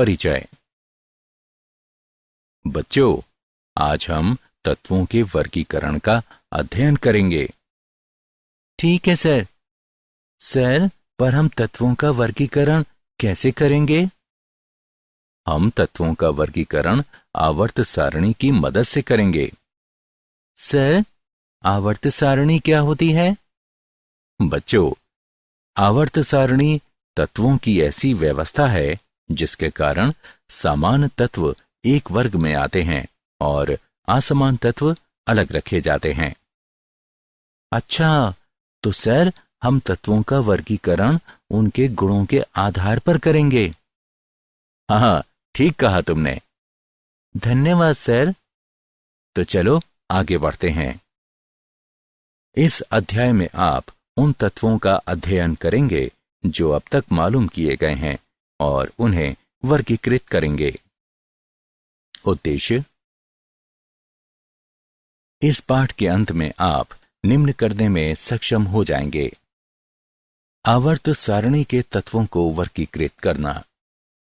परिचय। बच्चों, आज हम तत्वों के वर्गीकरण का अध्ययन करेंगे। ठीक है सर। सर, पर हम तत्वों का वर्गीकरण कैसे करेंगे? हम तत्वों का वर्गीकरण आवर्त सारणी की मदद से करेंगे। सर, आवर्त सारणी क्या होती है? बच्चों, आवर्त सारणी तत्वों की ऐसी व्यवस्था है जिसके कारण समान तत्व एक वर्ग में आते हैं और असमान तत्व अलग रखे जाते हैं। अच्छा, तो सर हम तत्वों का वर्गीकरण उनके गुणों के आधार पर करेंगे। हाँ, ठीक कहा तुमने। धन्यवाद सर। तो चलो आगे बढ़ते हैं। इस अध्याय में आप उन तत्वों का अध्ययन करेंगे जो अब तक मालूम किए गए हैं और उन्हें वर्गीकृत करेंगे। उद्देश्य: इस पाठ के अंत में आप निम्न करने में सक्षम हो जाएंगे। आवर्त सारणी के तत्वों को वर्गीकृत करना,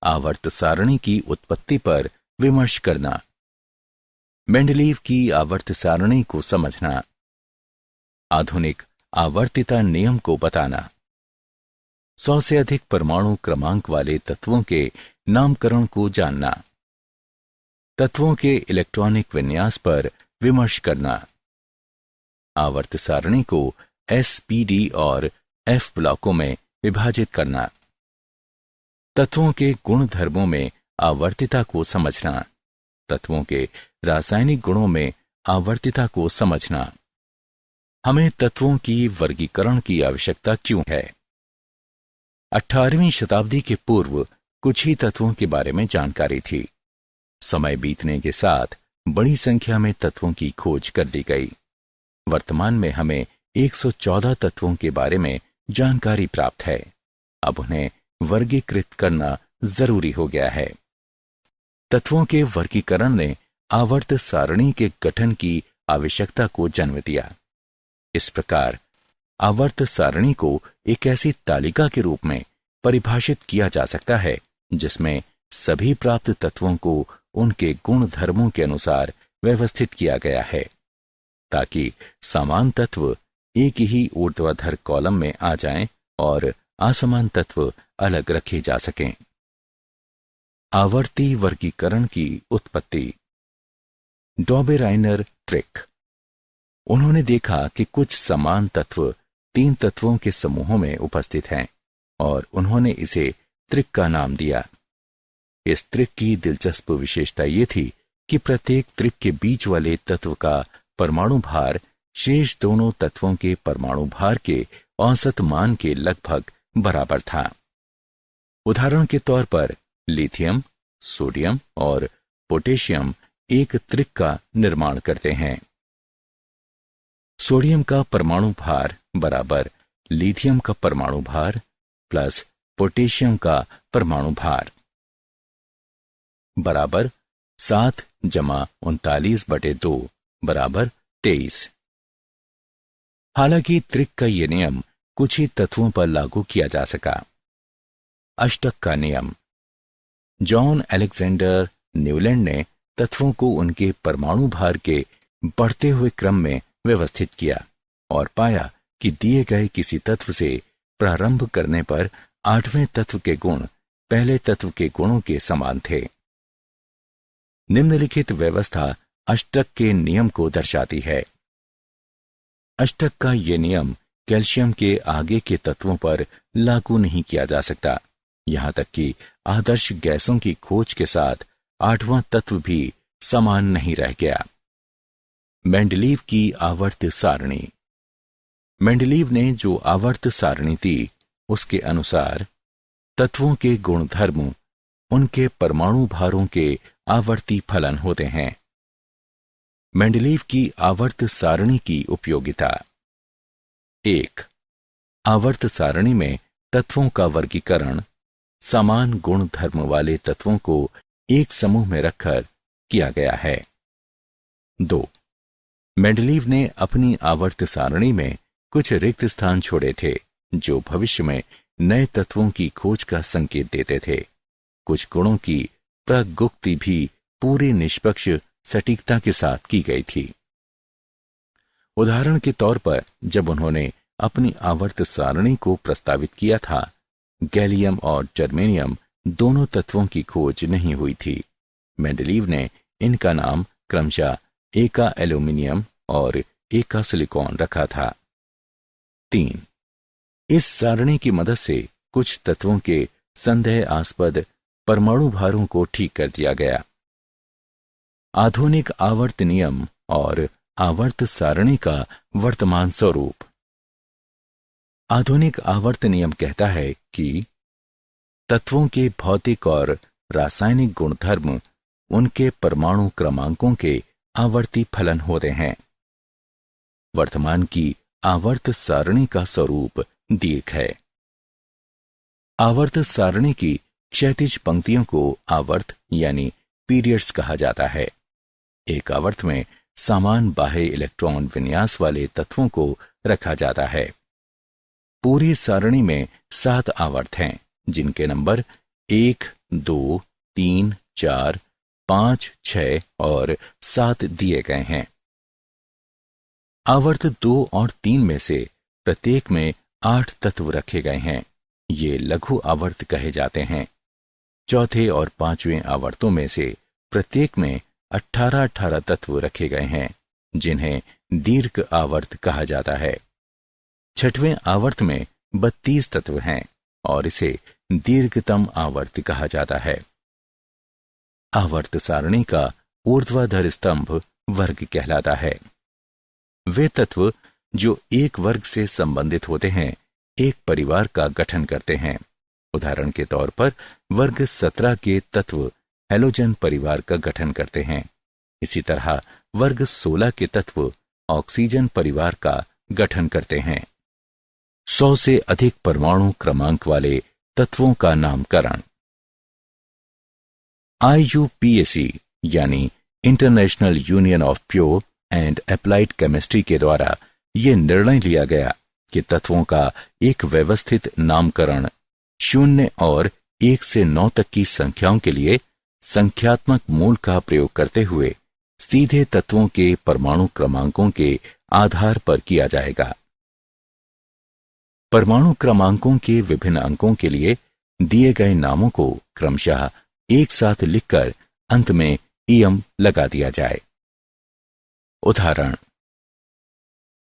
आवर्त सारणी की उत्पत्ति पर विमर्श करना, मेंडलीव की आवर्त सारणी को समझना, आधुनिक आवर्तिता नियम को बताना, 100 से अधिक परमाणु क्रमांक वाले तत्वों के नामकरण को जानना, तत्वों के इलेक्ट्रॉनिक विन्यास पर विमर्श करना, आवर्त सारणी को एस, पी, डी और एफ ब्लॉकों में विभाजित करना, तत्वों के गुण धर्मों में आवर्तिता को समझना, तत्वों के रासायनिक गुणों में आवर्तिता को समझना। हमें तत्वों की वर्गीकरण की आवश्यकता क्यों है? 18वीं शताब्दी के पूर्व कुछ ही तत्वों के बारे में जानकारी थी। समय बीतने के साथ बड़ी संख्या में तत्वों की खोज कर ली गई। वर्तमान में हमें 114 तत्वों के बारे में जानकारी प्राप्त है। अब उन्हें वर्गीकृत करना जरूरी हो गया है। तत्वों के वर्गीकरण ने आवर्त सारणी के गठन की आवश्यकता को जन्म दिया। इस प्रकार आवर्त सारणी को एक ऐसी तालिका के रूप में परिभाषित किया जा सकता है जिसमें सभी प्राप्त तत्वों को उनके गुण धर्मों के अनुसार व्यवस्थित किया गया है, ताकि समान तत्व एक ही ऊर्ध्वाधर कॉलम में आ जाएं और असमान तत्व अलग रखे जा सकें। आवर्ती वर्गीकरण की उत्पत्ति। डॉबेराइनर ट्रिक। उन्होंने देखा कि कुछ समान तत्व 3 तत्वों के समूहों में उपस्थित हैं और उन्होंने इसे त्रिक का नाम दिया। इस त्रिक की दिलचस्प विशेषता ये थी कि प्रत्येक त्रिक के बीच वाले तत्व का परमाणु भार शेष दोनों तत्वों के परमाणु भार के औसत मान के लगभग बराबर था। उदाहरण के तौर पर लिथियम, सोडियम और पोटेशियम एक त्रिक का निर्माण करते हैं। सोडियम का परमाणु भार बराबर लिथियम का परमाणु भार प्लस पोटेशियम का परमाणु भार बराबर 7 जमा 39/2 बराबर 23। हालांकि त्रिक का यह नियम कुछ ही तत्वों पर लागू किया जा सका। अष्टक का नियम। जॉन अलेक्जेंडर न्यूलैंड ने तत्वों को उनके परमाणु भार के बढ़ते हुए क्रम में व्यवस्थित किया और पाया कि दिए गए किसी तत्व से प्रारंभ करने पर 8वें तत्व के गुण पहले तत्व के गुणों के समान थे। निम्नलिखित व्यवस्था अष्टक के नियम को दर्शाती है। अष्टक का यह नियम कैल्शियम के आगे के तत्वों पर लागू नहीं किया जा सकता, यहां तक कि आदर्श गैसों की खोज के साथ 8वां तत्व भी समान नहीं रह गया। मेंडलीव की आवर्त सारणी। मेंडलीव ने जो आवर्त सारणी दी उसके अनुसार तत्वों के गुणधर्म उनके परमाणु भारों के आवर्ती फलन होते हैं। मेंडलीव की आवर्त सारणी की उपयोगिता। 1. आवर्त सारणी में तत्वों का वर्गीकरण समान गुण धर्म वाले तत्वों को एक समूह में रखकर किया गया है। 2. मेंडलीव ने अपनी आवर्त सारणी में कुछ रिक्त स्थान छोड़े थे जो भविष्य में नए तत्वों की खोज का संकेत देते थे। कुछ गुणों की प्रगुक्ति भी पूरी निष्पक्ष सटीकता के साथ की गई थी। उदाहरण के तौर पर जब उन्होंने अपनी आवर्त सारणी को प्रस्तावित किया था, गैलियम और जर्मेनियम दोनों तत्वों की खोज नहीं हुई थी। मेंडलीव ने इनका नाम क्रमशः एका एल्यूमिनियम और एका सिलिकॉन रखा था। 3. इस सारणी की मदद से कुछ तत्वों के संदेहास्पद परमाणु भारों को ठीक कर दिया गया। आधुनिक आवर्त नियम और आवर्त सारणी का वर्तमान स्वरूप। आधुनिक आवर्त नियम कहता है कि तत्वों के भौतिक और रासायनिक गुणधर्म उनके परमाणु क्रमांकों के आवर्ती फलन होते हैं। वर्तमान की आवर्त सारणी का स्वरूप दीर्घ है। आवर्त सारणी की क्षैतिज पंक्तियों को आवर्त यानी पीरियड्स कहा जाता है। एक आवर्त में समान बाह्य इलेक्ट्रॉन विन्यास वाले तत्वों को रखा जाता है। पूरी सारणी में 7 आवर्त हैं, जिनके नंबर 1, 2, 3, 4, 5, 6 और 7 दिए गए हैं। आवर्त 2 और 3 में से प्रत्येक में 8 तत्व रखे गए हैं। ये लघु आवर्त कहे जाते हैं। चौथे और 5वें आवर्तों में से प्रत्येक में 18 तत्व रखे गए हैं, जिन्हें दीर्घ आवर्त कहा जाता है। 6वें आवर्त में 32 तत्व हैं और इसे दीर्घतम आवर्त कहा जाता है। आवर्त सारणी का ऊर्ध्वाधर स्तंभ वर्ग कहलाता है। वे तत्व जो एक वर्ग से संबंधित होते हैं एक परिवार का गठन करते हैं। उदाहरण के तौर पर वर्ग 17 के तत्व हैलोजन परिवार का गठन करते हैं। इसी तरह वर्ग 16 के तत्व ऑक्सीजन परिवार का गठन करते हैं। 100 से अधिक परमाणु क्रमांक वाले तत्वों का नामकरण। IUPAC यानी international union of pure and applied chemistry के द्वारा यह निर्णय लिया गया कि तत्वों का एक व्यवस्थित नामकरण 0 और 1 से 9 तक की संख्याओं के लिए संख्यात्मक मूल का प्रयोग करते हुए सीधे तत्वों के परमाणु क्रमांकों के आधार पर किया जाएगा। परमाणु क्रमांकों के विभिन्न अंकों के लिए दिए गए नामों को क्रमशः एक साथ लिखकर अंत में EM लगा दिया जाए। उदाहरण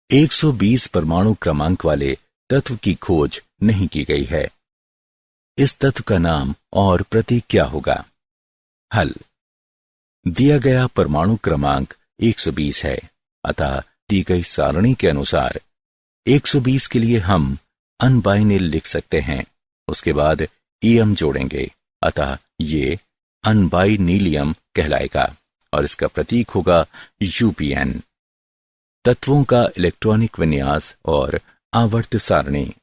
120 परमाणु क्रमांक वाले तत्व की खोज नहीं की गई है। इस तत्व का नाम और प्रतीक क्या होगा? हल। दिया गया परमाणु क्रमांक 120 है, अतः दी गई सारणी के अनुसार 120 के लिए हम अनबाइनिल लिख सकते हैं। उसके बाद EM जोड़ेंगे, अतः ये अनबाइनीलियम कहलाएगा और इसका प्रतीक होगा UPN। तत्वों का इलेक्ट्रॉनिक विन्यास और आवर्त सारणी।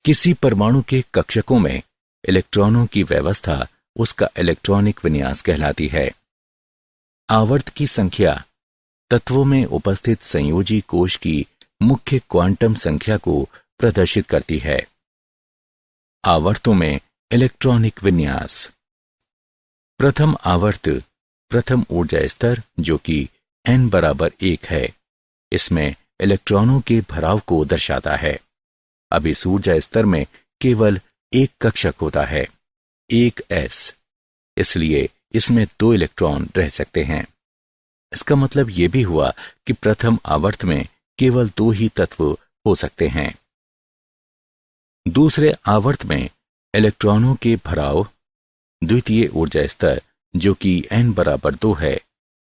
किसी परमाणु के कक्षकों में इलेक्ट्रॉनों की व्यवस्था उसका इलेक्ट्रॉनिक विन्यास कहलाती है। आवर्त की संख्या तत्वों में उपस्थित संयोजी कोश की मुख्य क्वांटम संख्या को प्रदर्शित करती है। आवर्तों में इलेक्ट्रॉनिक विन्यास। प्रथम आवर्त प्रथम ऊर्जा स्तर जो कि n बराबर 1 है, इसमें इलेक्ट्रॉनों के भराव को दर्शाता है। अब इस ऊर्जा स्तर में केवल एक कक्षक होता है, एक s, इसलिए इसमें 2 इलेक्ट्रॉन रह सकते हैं। इसका मतलब यह भी हुआ कि प्रथम आवर्त में केवल 2 ही तत्व हो सकते हैं। दूसरे आवर्त में इलेक्ट्रॉनों के भराव द्वितीय ऊर्जा स्तर जो कि n बराबर 2 है,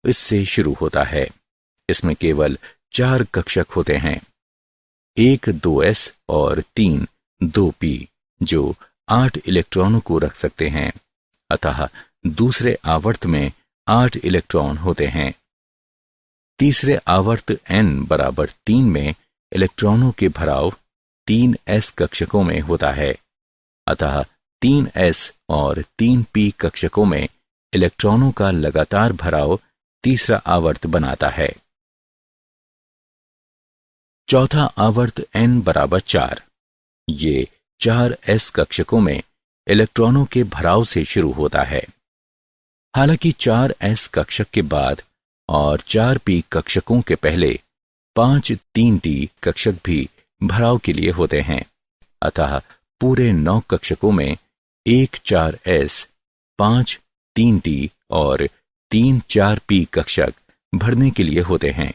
इससे शुरू होता है। इसमें केवल 4 कक्षक होते हैं, एक 2s और 3 2p, जो 8 इलेक्ट्रॉनों को रख सकते हैं। अतः दूसरे आवर्त में 8 इलेक्ट्रॉन होते हैं। तीसरे आवर्त n बराबर 3 में इलेक्ट्रॉनों के भराव 3s कक्षकों में होता है। अतः 3s और 3p कक्षकों में इलेक्ट्रॉनों का लगातार भराव तीसरा आवर्त बनाता है। चौथा आवर्त n बराबर 4। ये 4s कक्षकों में इलेक्ट्रॉनों के भराव से शुरू होता है। हालांकि 4s कक्षक के बाद और 4p कक्षकों के पहले 5 3d कक्षक भी भराव के लिए होते हैं। अतः पूरे 9 कक्षकों में 1 4s, 5 3d और 3 4p कक्षक भरने के लिए होते हैं।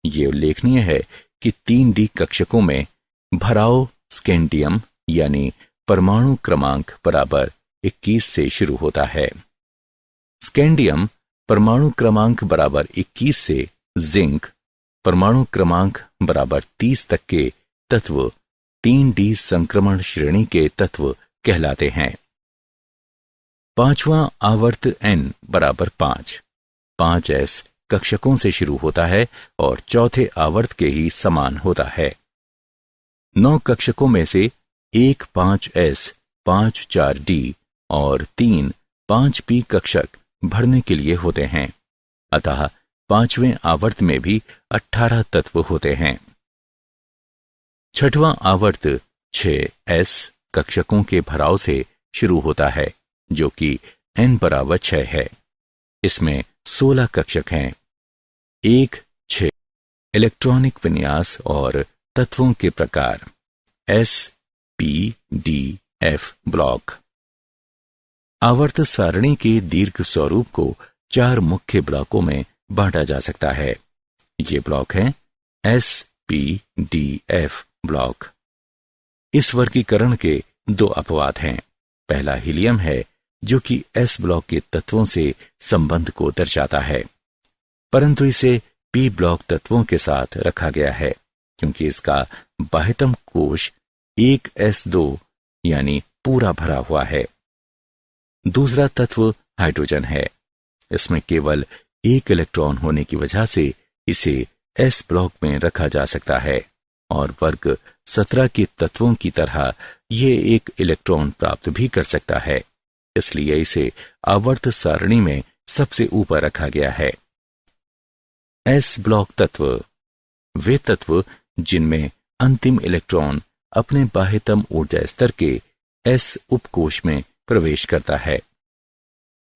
ये उल्लेखनीय है कि 3d कक्षकों में भराव स्कैंडियम यानी परमाणु क्रमांक बराबर 21 से शुरू होता है। स्कैंडियम परमाणु क्रमांक बराबर 21 से जिंक परमाणु क्रमांक बराबर 30 तक के तत्व 3d संक्रमण श्रेणी के तत्व कहलाते हैं। पांचवां आवर्त n बराबर 5s कक्षकों से शुरू होता है और चौथे आवर्त के ही समान होता है। 9 कक्षकों में से 1 5s, 5 4d और 3 5p कक्षक भरने के लिए होते हैं। अतः 5वें आवर्त में भी 18 तत्व होते हैं। छठवां आवर्त 6s कक्षकों के भराव से शुरू होता है, जो कि n बराबर 6 है। इसमें 16 कक्षक हैं। 1 6 इलेक्ट्रॉनिक विन्यास और तत्वों के प्रकार s p d f block. आवर्त सारणी के दीर्घ स्वरूप को 4 मुख्य ब्लॉकों में बांटा जा सकता है। ये ब्लॉक हैं s p d f block. इस वर्गीकरण के 2 अपवाद हैं। पहला हीलियम है, जो कि s ब्लॉक के तत्वों से संबंध को दर्शाता है, परंतु इसे p ब्लॉक तत्वों के साथ रखा गया है क्योंकि इसका बाह्यतम कोश 1s2 यानी पूरा भरा हुआ है। दूसरा तत्व हाइड्रोजन है। इसमें केवल 1 इलेक्ट्रॉन होने की वजह से इसे s ब्लॉक में रखा जा सकता है और वर्ग 17 के तत्वों की तरह ये 1 इलेक्ट्रॉन प्राप्त भी कर सकता है। इसलिए इसे आवर्त सारणी में सबसे ऊपर रखा गया है। s ब्लॉक तत्व वे तत्व जिनमें अंतिम इलेक्ट्रॉन अपने बाह्यतम ऊर्जा स्तर के s उपकोश में प्रवेश करता है,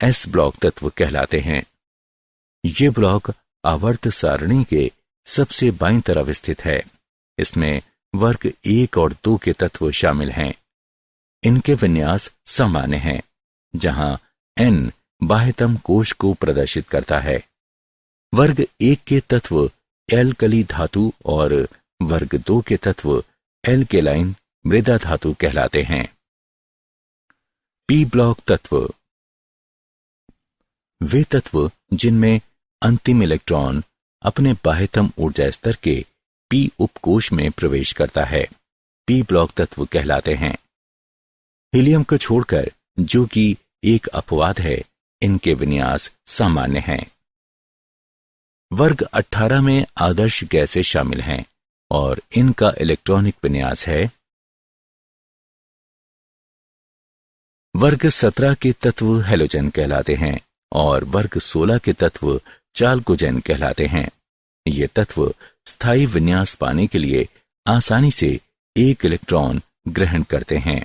s ब्लॉक तत्व कहलाते हैं। ये ब्लॉक आवर्त सारणी के सबसे बाईं तरफ स्थित है। इसमें वर्ग 1 और 2 के तत्व शामिल हैं। इनके विन्यास सामान्य हैं, जहां n बाह्यतम कोश को प्रदर्शित करता है। वर्ग 1 के तत्व एल्कली धातु और वर्ग 2 के तत्व एल्केलाइन मृदा धातु कहलाते हैं। p ब्लॉक तत्व वे तत्व जिनमें अंतिम इलेक्ट्रॉन अपने बाह्यतम ऊर्जा स्तर के p उपकोश में प्रवेश करता है, p ब्लॉक तत्व कहलाते हैं। हीलियम को छोड़कर, जो कि एक अपवाद है, इनके विन्यास सामान्य हैं। वर्ग 18 में आदर्श गैसें शामिल हैं और इनका इलेक्ट्रॉनिक विन्यास है। वर्ग 17 के तत्व हेलोजन कहलाते हैं और वर्ग 16 के तत्व चाल्कोजेन कहलाते हैं। ये तत्व स्थायी विन्यास पाने के लिए आसानी से 1 इलेक्ट्रॉन ग्रहण करते हैं।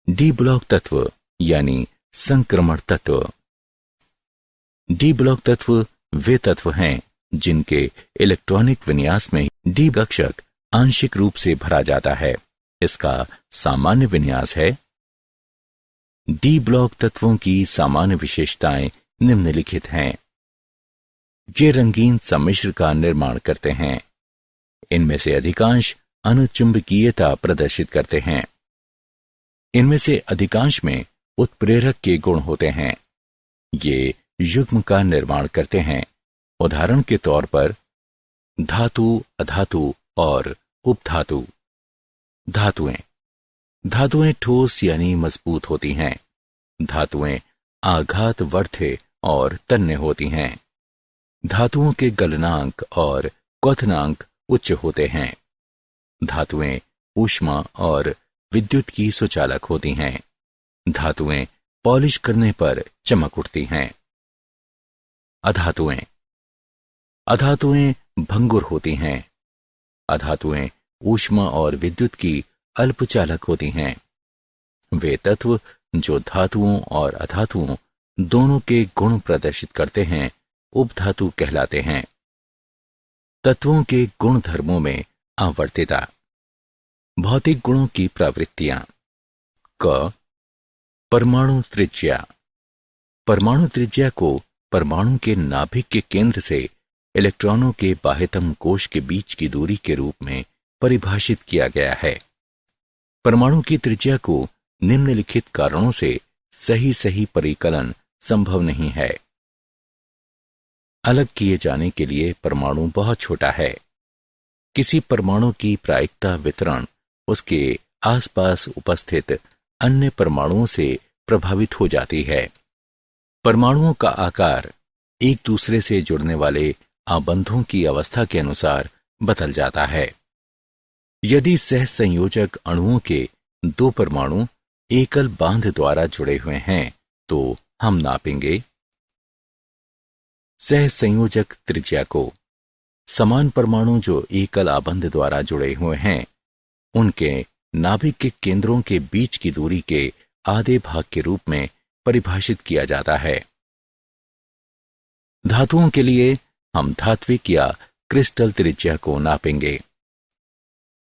डी ब्लॉक तत्व यानी संक्रमण तत्व। डी ब्लॉक तत्व वे तत्व हैं जिनके इलेक्ट्रॉनिक विन्यास में डी कक्षक आंशिक रूप से भरा जाता है। इसका सामान्य विन्यास है। डी ब्लॉक तत्वों की सामान्य विशेषताएं निम्नलिखित हैं। ये रंगीन सम्मिश्र का निर्माण करते हैं। इनमें से अधिकांश अनुचुंबकीयता प्रदर्शित करते हैं। इनमें से अधिकांश में उत्प्रेरक के गुण होते हैं। ये युग्म का निर्माण करते हैं। उदाहरण के तौर पर धातु, अधातु और उपधातु। धातुएं ठोस यानी मजबूत होती हैं। धातुएं आघातवर्ध्य और तन्य होती हैं। धातुओं के गलनांक और क्वथनांक उच्च होते हैं। धातुएं ऊष्मा और विद्युत की सुचालक होती हैं। धातुएं पॉलिश करने पर चमक उठती हैं। अधातुएं भंगुर होती हैं। अधातुएं ऊष्मा और विद्युत की अल्पचालक होती हैं। वे तत्व जो धातुओं और अधातुओं दोनों के गुण प्रदर्शित करते हैं उपधातु कहलाते हैं। तत्वों के गुण धर्मों में आवर्तिता। भौतिक गुणों की प्रवृत्तियां। क परमाणु त्रिज्या। परमाणु त्रिज्या को परमाणु के नाभिक के केंद्र से इलेक्ट्रॉनों के बाह्यतम कोश के बीच की दूरी के रूप में परिभाषित किया गया है। परमाणु की त्रिज्या को निम्नलिखित कारणों से सही परिकलन संभव नहीं है। अलग किए जाने के लिए परमाणु बहुत छोटा है। किसी परमाणु की प्रायिकता वितरण उसके आसपास उपस्थित अन्य परमाणुओं से प्रभावित हो जाती है। परमाणुओं का आकार एक दूसरे से जुड़ने वाले आबंधों की अवस्था के अनुसार बदल जाता है। यदि सहसंयोजक अणुओं के दो परमाणु एकल बांध द्वारा जुड़े हुए हैं तो हम नापेंगे सहसंयोजक त्रिज्या को। समान परमाणु जो एकल आबंध द्वारा जुड़े हुए हैं उनके नाभिक के केंद्रों के बीच की दूरी के आधे भाग के रूप में परिभाषित किया जाता है। धातुओं के लिए हम धात्विक या क्रिस्टल त्रिज्या को नापेंगे।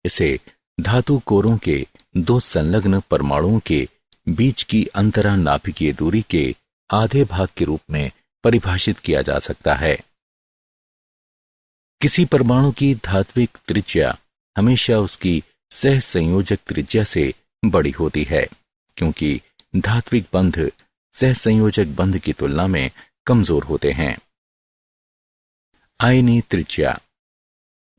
इसे धातु कोरों के दो संलग्न परमाणुओं के बीच की अंतरा नाभिकीय दूरी के आधे भाग के रूप में परिभाषित किया जा सकता है। किसी परमाणु की धात्विक त्रिज्या हमेशा उसकी सहसंयोजक त्रिज्या से बड़ी होती है, क्योंकि धात्विक बंध सहसंयोजक बंध की तुलना में कमजोर होते हैं। आयनी त्रिज्या।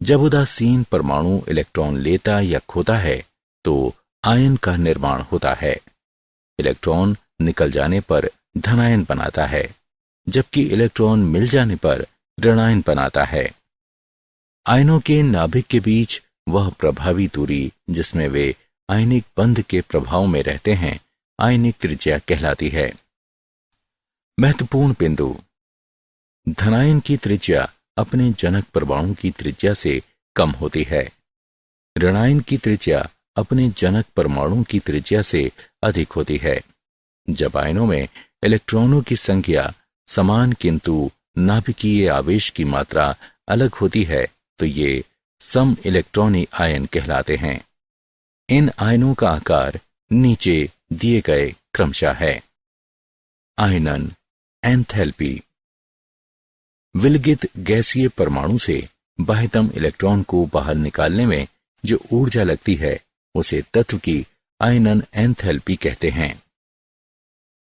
जब उदासीन परमाणु इलेक्ट्रॉन लेता या खोता है तो आयन का निर्माण होता है। इलेक्ट्रॉन निकल जाने पर धनायन बनाता है, जबकि इलेक्ट्रॉन मिल जाने पर ऋणायन बनाता है। आयनों के नाभिक के बीच वह प्रभावी दूरी जिसमें वे आयनिक बंध के प्रभाव में रहते हैं आयनिक त्रिज्या कहलाती है। महत्वपूर्ण बिंदु। धनायन की त्रिज्या अपने जनक परमाणु की त्रिज्या से कम होती है। ऋणायन की त्रिज्या अपने जनक परमाणु की त्रिज्या से अधिक होती है। जब आयनों में इलेक्ट्रॉनों की संख्या समान किंतु नाभिकीय आवेश की मात्रा अलग होती है तो ये सम इलेक्ट्रॉनी आयन कहलाते हैं। इन आयनों का आकार नीचे दिए गए क्रमशः है। आयनन एंथैल्पी। विलगित गैसीय परमाणु से बाह्यतम इलेक्ट्रॉन को बाहर निकालने में जो ऊर्जा लगती है उसे तत्व की आयनन एंथैल्पी कहते हैं।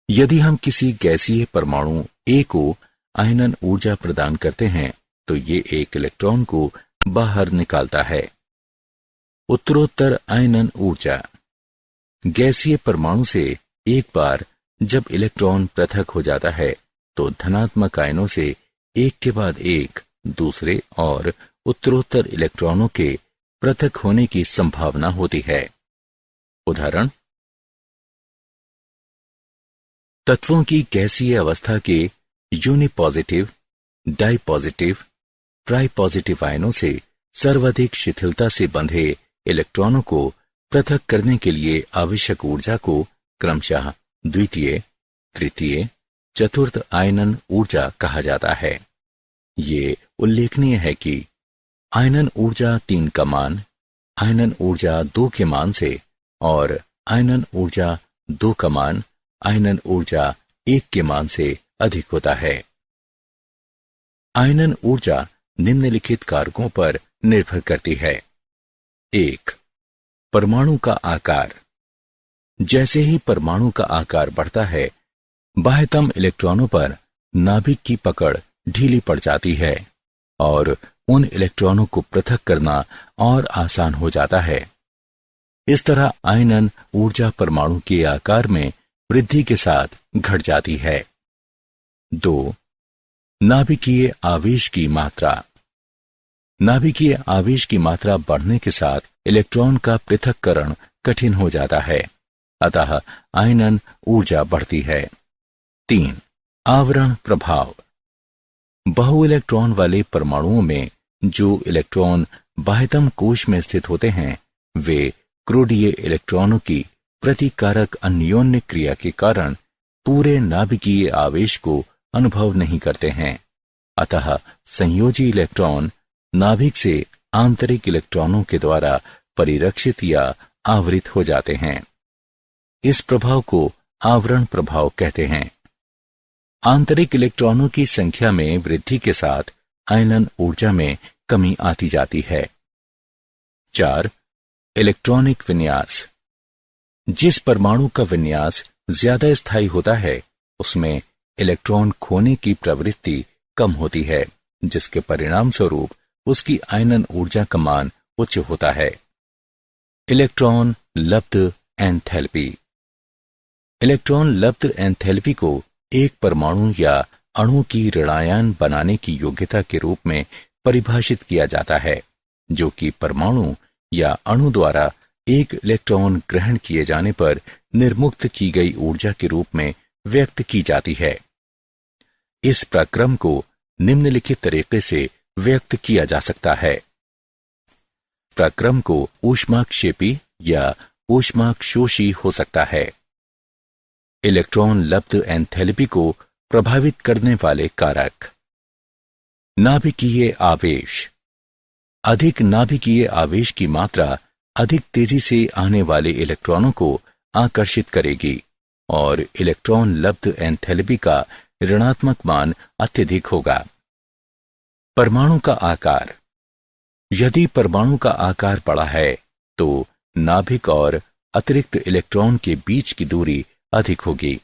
यदि हम किसी गैसीय परमाणु ए को आयनन ऊर्जा प्रदान करते हैं तो ये एक इलेक्ट्रॉन को बाहर निकालता है। उत्तरोत्तर आयनन ऊर्जा। गैसीय परमाणु से एक बार जब इलेक्ट्रॉन पृथक हो जाता है तो धनात्मक आयनों से एक के बाद एक दूसरे और उत्तरोत्तर इलेक्ट्रॉनों के पृथक होने की संभावना होती है। उदाहरण, तत्वों की गैसीय अवस्था के यूनिपॉजिटिव, डाइपॉजिटिव, ट्राइपॉजिटिव आयनों से सर्वाधिक शिथिलता से बंधे इलेक्ट्रॉनों को पृथक करने के लिए आवश्यक ऊर्जा को क्रमशः द्वितीय, तृतीय, चतुर्थ आयनन ऊर्जा कहा जाता है। ये उल्लेखनीय है कि आयनन ऊर्जा 3 का मान आयनन ऊर्जा 2 के मान से और आयनन ऊर्जा 2 का मान आयनन ऊर्जा 1 के मान से अधिक होता है। आयनन ऊर्जा निम्नलिखित कारकों पर निर्भर करती है। 1. परमाणु का आकार। जैसे ही परमाणु का आकार बढ़ता है बाह्यतम इलेक्ट्रॉनों पर नाभिक की पकड़ ढीली पड़ जाती है और उन इलेक्ट्रॉनों को पृथक करना और आसान हो जाता है। इस तरह आयनन ऊर्जा परमाणु के आकार में वृद्धि के साथ घट जाती है। 2. नाभिकीय आवेश की मात्रा। नाभिकीय आवेश की मात्रा बढ़ने के साथ इलेक्ट्रॉन का पृथक्करण कठिन हो जाता है, अतः आयनन ऊर्जा बढ़ती है। 3. आवरण प्रभाव। बहु इलेक्ट्रॉन वाले परमाणुओं में जो इलेक्ट्रॉन बाह्यतम कोश में स्थित होते हैं वे क्रोडीय इलेक्ट्रॉनों की प्रतिकारक अन्योन्य क्रिया के कारण पूरे नाभिकीय आवेश को अनुभव नहीं करते हैं। अतः संयोजी इलेक्ट्रॉन नाभिक से आंतरिक इलेक्ट्रॉनों के द्वारा परिरक्षित या आवृत हो जाते हैं। इस प्रभाव को आवरण प्रभाव कहते हैं। आंतरिक इलेक्ट्रॉनों की संख्या में वृद्धि के साथ आयनन ऊर्जा में कमी आती जाती है। 4. इलेक्ट्रॉनिक विन्यास। जिस परमाणु का विन्यास ज्यादा स्थायी होता है उसमें इलेक्ट्रॉन खोने की प्रवृत्ति कम होती है, जिसके परिणाम स्वरूप उसकी आयनन ऊर्जा का मान उच्च होता है। इलेक्ट्रॉन लब्ध एंथैल्पी। इलेक्ट्रॉन लब्ध एंथैल्पी को एक परमाणु या अणु की ऋणायन बनाने की योग्यता के रूप में परिभाषित किया जाता है, जो कि परमाणु या अणु द्वारा एक इलेक्ट्रॉन ग्रहण किए जाने पर निर्मुक्त की गई ऊर्जा के रूप में व्यक्त की जाती है। इस प्रक्रम को निम्नलिखित तरीके से व्यक्त किया जा सकता है। प्रक्रम को ऊष्माक्षेपी या ऊष्माक्षोषी हो सकता है। इलेक्ट्रॉन लब्ध एंथैल्पी को प्रभावित करने वाले कारक। नाभिकीय आवेश। अधिक नाभिकीय आवेश की मात्रा अधिक तेजी से आने वाले इलेक्ट्रॉनों को आकर्षित करेगी और इलेक्ट्रॉन लब्ध एंथैल्पी का ऋणात्मक मान अत्यधिक होगा। परमाणु का आकार। यदि परमाणु का आकार बड़ा है तो नाभिक और अतिरिक्त इलेक्ट्रॉन के बीच की दूरी अधिक होगी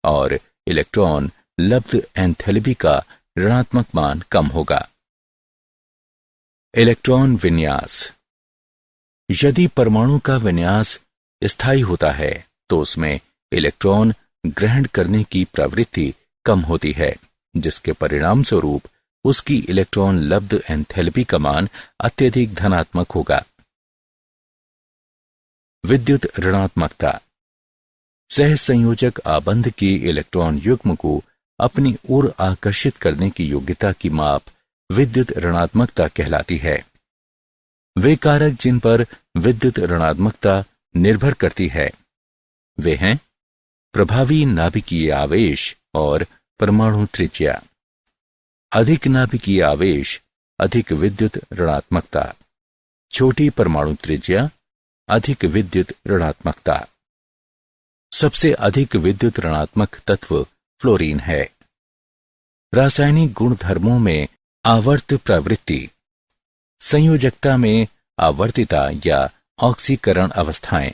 और इलेक्ट्रॉन लब्ध एंथैल्पी का ऋणात्मक मान कम होगा। इलेक्ट्रॉन विन्यास। यदि परमाणु का विन्यास स्थायी होता है तो उसमें इलेक्ट्रॉन ग्रहण करने की प्रवृत्ति कम होती है, जिसके परिणाम स्वरूप उसकी इलेक्ट्रॉन लब्ध एंथैल्पी का मान अत्यधिक धनात्मक होगा। विद्युत ऋणात्मकता। सहसंयोजक आबंध के इलेक्ट्रॉन युग्म को अपनी ओर आकर्षित करने की योग्यता की माप विद्युत ऋणात्मकता कहलाती है। वे कारक जिन पर विद्युत ऋणात्मकता निर्भर करती है वे हैं प्रभावी नाभिकीय आवेश और परमाणु त्रिज्या। अधिक नाभिकीय आवेश अधिक विद्युत ऋणात्मकता, छोटी परमाणु त्रिज्या अधिक विद्युत ऋणात्मकता। सबसे अधिक विद्युत ऋणात्मक तत्व फ्लोरीन है। रासायनिक गुणधर्मों में आवर्त प्रवृत्ति। संयोजकता में आवर्तिता या ऑक्सीकरण अवस्थाएं।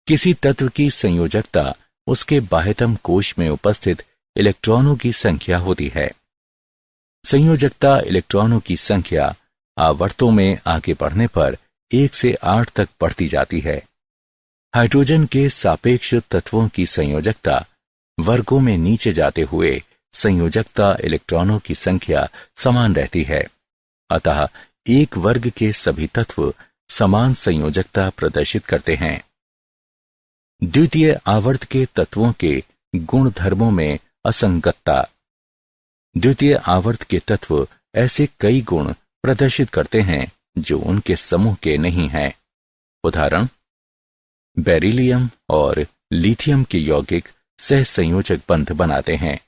किसी तत्व की संयोजकता उसके बाह्यतम कोश में उपस्थित इलेक्ट्रॉनों की संख्या होती है। संयोजकता इलेक्ट्रॉनों की संख्या आवर्तों में आगे बढ़ने पर 1 से 8 तक बढ़ती जाती है। हाइड्रोजन के सापेक्ष तत्वों की संयोजकता वर्गों में नीचे जाते हुए संयोजकता इलेक्ट्रॉनों की संख्या समान रहती है। अतः एक वर्ग के सभी तत्व समान संयोजकता प्रदर्शित करते हैं। द्वितीय आवर्त के तत्वों के गुणधर्मों में असंगतता। द्वितीय आवर्त के तत्व ऐसे कई गुण प्रदर्शित करते हैं जो उनके समूह के नहीं हैं। उदाहरण, बेरिलियम और लिथियम के यौगिक सहसंयोजक बंध बनाते हैं।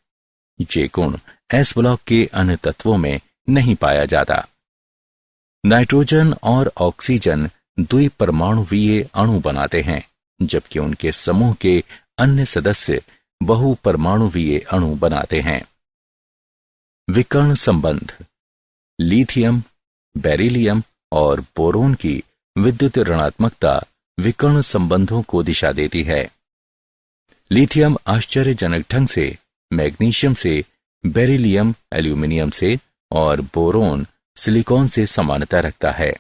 ये गुण एस ब्लॉक के अन्य तत्वों में नहीं पाया जाता। नाइट्रोजन और ऑक्सीजन द्विपरमाणुवीय अणु बनाते हैं, जबकि उनके समूह के अन्य सदस्य बहुपरमाणुवीय अणु बनाते हैं। विकर्ण संबंध। लिथियम, बेरिलियम और बोरोन की विद्युत ऋणात्मकता विकर्ण संबंधों को दिशा देती है। लिथियम आश्चर्यजनक ढंग से मैग्नीशियम से, बेरिलियम एल्यूमिनियम से और बोरोन सिलिकॉन से समानता रखता है।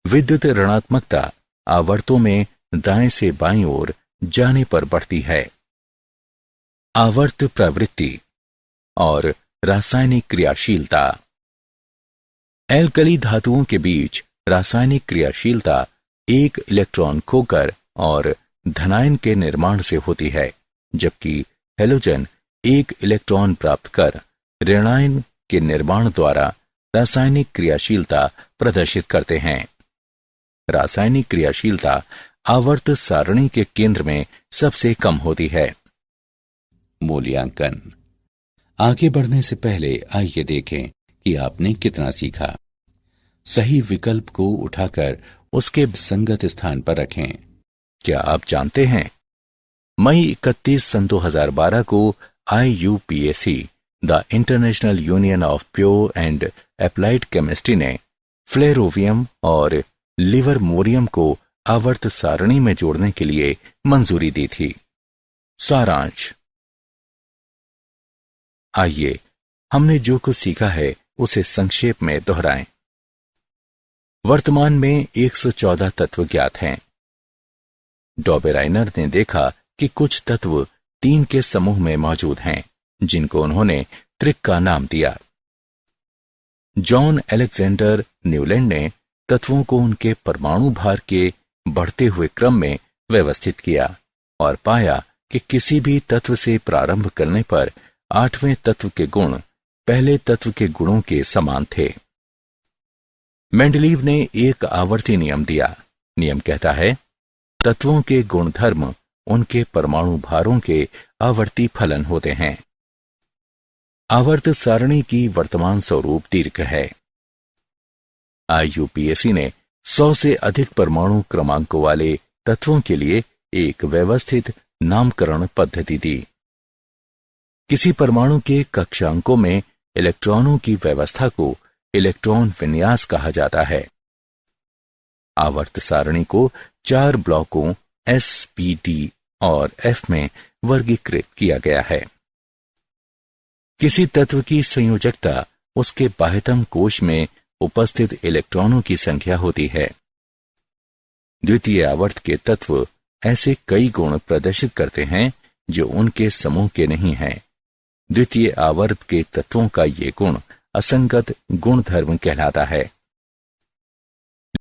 विद्युत ऋणात्मकता आवर्तों में दाएं से बाईं ओर जाने पर बढ़ती है। आवर्त प्रवृत्ति और रासायनिक क्रियाशीलता। एल्कली धातुओं के बीच रासायनिक क्रियाशीलता एक इलेक्ट्रॉन खोकर और धनायन के निर्माण से होती है, जबकि हैलोजन एक इलेक्ट्रॉन प्राप्त कर ऋणायन के निर्माण द्वारा रासायनिक क्रियाशीलता प्रदर्शित करते हैं। रासायनिक क्रियाशीलता आवर्त सारणी के केंद्र में सबसे कम होती है। मूल्यांकन। आगे बढ़ने से पहले आइए देखें कि आपने कितना सीखा। सही विकल्प को उठाकर उसके संगत स्थान पर रखें। क्या आप जानते हैं, मई 31 सन 2012 को IUPAC, the international union of pure and applied chemistry ने फ्लेरोवियम और लिवरमोरियम को आवर्त सारणी में जोड़ने के लिए मंजूरी दी थी। सारांश। आइए हमने जो कुछ सीखा है उसे संक्षेप में दोहराएं। वर्तमान में 114 तत्व ज्ञात हैं। डॉबेराइनर ने देखा कि कुछ तत्व 3 के समूह में मौजूद हैं, जिनको उन्होंने त्रिक का नाम दिया। जॉन अलेक्जेंडर न्यूलैंड ने तत्वों को उनके परमाणु भार के बढ़ते हुए क्रम में व्यवस्थित किया और पाया कि किसी भी तत्व से प्रारंभ करने पर 8वें तत्व के गुण पहले तत्व के गुणों के समान थे। मेंडलीव ने एक आवर्ती नियम दिया। नियम कहता है, तत्वों के गुणधर्म उनके परमाणु भारों के आवर्ती फलन होते हैं। आवर्त सारणी की वर्तमान स्वरूप दीर्घ है। IUPAC ने 100 से अधिक परमाणु क्रमांकों वाले तत्वों के लिए एक व्यवस्थित नामकरण पद्धति दी। किसी परमाणु के कक्षांकों में इलेक्ट्रॉनों की व्यवस्था को इलेक्ट्रॉन विन्यास कहा जाता है। आवर्त सारणी को 4 ब्लॉकों S, P, D और F में वर्गीकृत किया गया है। किसी तत्व की संयोजकता उसके बाह्यतम कोश में उपस्थित इलेक्ट्रॉनों की संख्या होती है। द्वितीय आवर्त के तत्व ऐसे कई गुण प्रदर्शित करते हैं जो उनके समूह के नहीं हैं। द्वितीय आवर्त के तत्वों का ये गुण असंगत गुणधर्म कहलाता है।